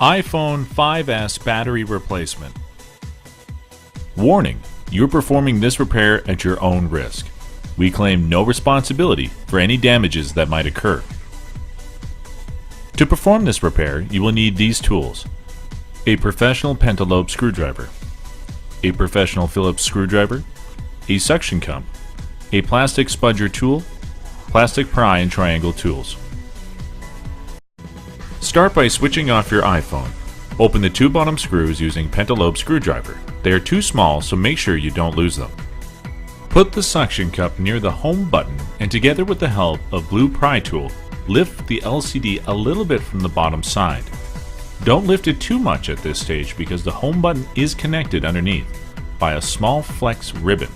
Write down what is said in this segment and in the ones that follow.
iPhone 5S battery replacement. Warning: you're performing this repair at your own risk. We claim no responsibility for any damages that might occur. To perform this repair, you will need these tools: a professional pentalobe screwdriver, a professional Phillips screwdriver, a suction cup, a plastic spudger tool, plastic pry and triangle tools. Start by switching off your iPhone. Open the two bottom screws using pentalobe screwdriver. They are too small, so make sure you don't lose them. Put the suction cup near the home button and together with the help of blue pry tool, lift the LCD a little bit from the bottom side. Don't lift it too much at this stage because the home button is connected underneath by a small flex ribbon.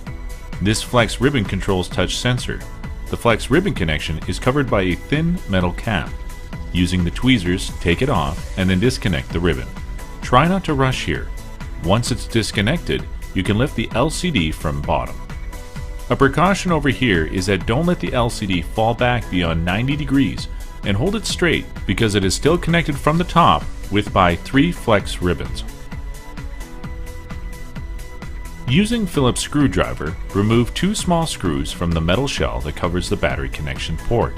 This flex ribbon controls touch sensor. The flex ribbon connection is covered by a thin metal cap. Using the tweezers, take it off and then disconnect the ribbon. Try not to rush here. Once it's disconnected, you can lift the LCD from bottom. A precaution over here is that don't let the LCD fall back beyond 90 degrees and hold it straight because it is still connected from the top with by 3 flex ribbons. Using Phillips screwdriver, remove 2 small screws from the metal shell that covers the battery connection port.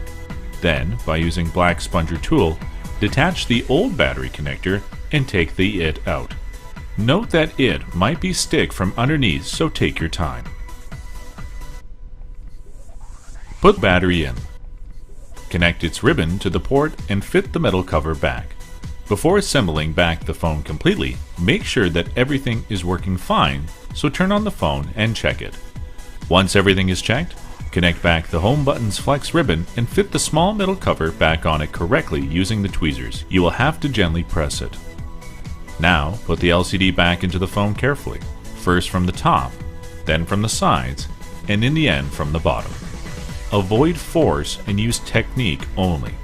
Then, by using black sponger tool, detach the old battery connector and take the it out. Note that it might be stick from underneath, so take your time. Put battery in. Connect its ribbon to the port and fit the metal cover back. Before assembling back the phone completely, make sure that everything is working fine, so turn on the phone and check it. Once everything is checked, connect back the home button's flex ribbon and fit the small metal cover back on it correctly using the tweezers. You will have to gently press it. Now, put the LCD back into the phone carefully, first from the top, then from the sides, and in the end from the bottom. Avoid force and use technique only.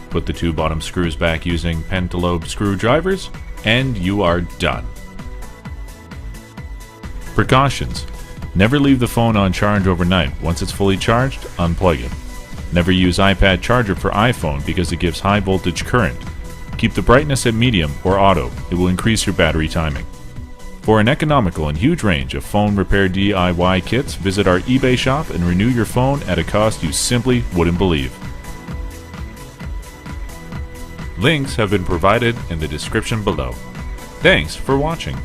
Put the 2 bottom screws back using pentalobe screwdrivers, and you are done. Precautions: never leave the phone on charge overnight. Once it's fully charged, unplug it. Never use iPad charger for iPhone because it gives high voltage current. Keep the brightness at medium or auto. It will increase your battery timing. For an economical and huge range of phone repair DIY kits, visit our eBay shop and renew your phone at a cost you simply wouldn't believe. Links have been provided in the description below. Thanks for watching.